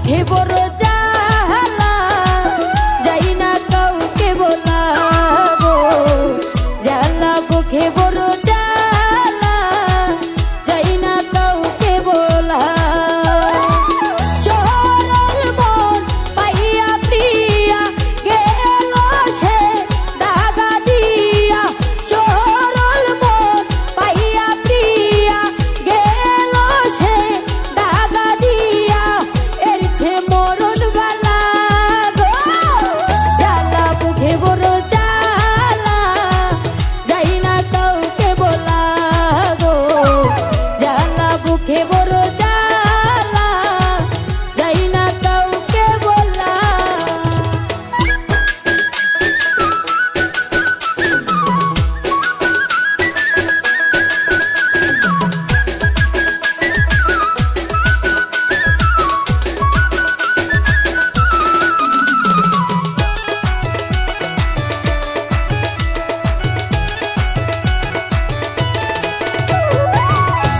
বুকে বড় জ্বালা, যাই না কাউকে বলাবো। জ্বালা বুকে বড় জ্বালা, যাই না কাউকে বলা। চরল মন পাইয়া প্রিয়া গেল সে দাগা দিয়া। চরল মন পাইয়া প্রিয়া গেল সে দাগা দিয়া। এর যে মরণ বালা গো, জ্বালা বুকে বড় জ্বালা, যাই না কাউকে বলা গো। জ্বালা বুকে বড় জ্বালা, যাই না কাউকে বলা।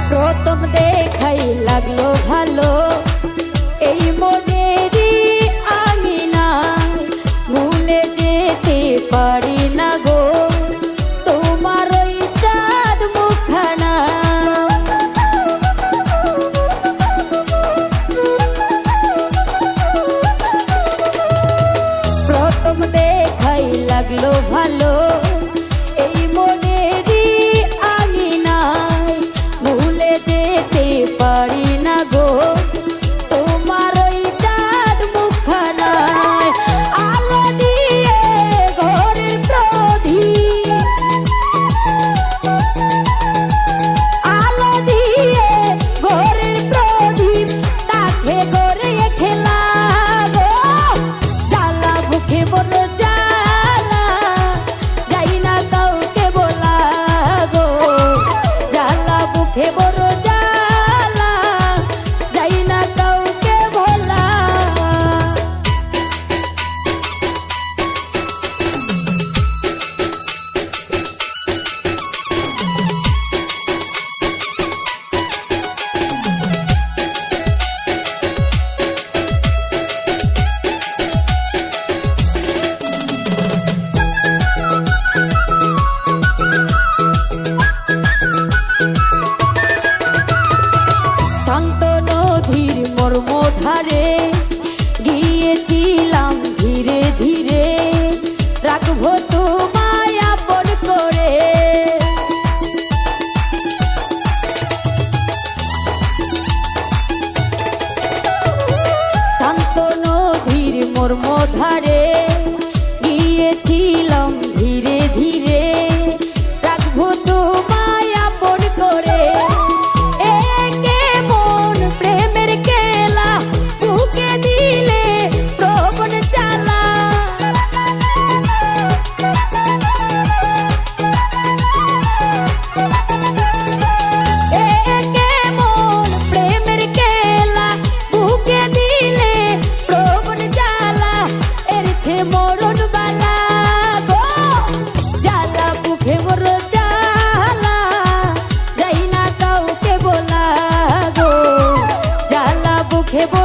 প্রথম দেখাই লাগলো ভালো, এই মনেরই আঙিনা ভুলে যেতে পারি না গো তোমার ওই চাঁদ মুখখানা। প্রথম দেখাই লাগলো ভালো, এই মনেরই আঙিনায় ভুলে যেতে পারি না গো তোমার ওই চাঁদ মুখখানায়। আলো দিয়ে ঘরের প্রদীপ, আলো দিয়ে ঘরের প্রদীপ, তাকে গড়ে খেলা গো। জ্বালা বুকে বড় জ্বালা, যাই না কাউকে বলা গো। জ্বালা বুকে বড় জ্বালা, যাই না কাউকে বলা। শান্ত নদীর মর্ম ধারে গিয়েছিলাম ধীরে ধীরে, রাখবো তোমায় আপন করে। শান্ত নদীর মর্ম ধারে গিয়েছিলাম ধীরে ধীরে, রাখবো তোমায় আপন করে। একে মন প্রেমের খেলা, বুকে দিলে প্রবণ জ্বালা। একে মন প্রেমের খেলা, বুকে দিলে প্রবণ জ্বালা। এর যে মরণ বালা গো, জ্বালা বুকে বড় জ্বালা, যাই না কাউকে বলা গো। জ্বালা বুকে বড়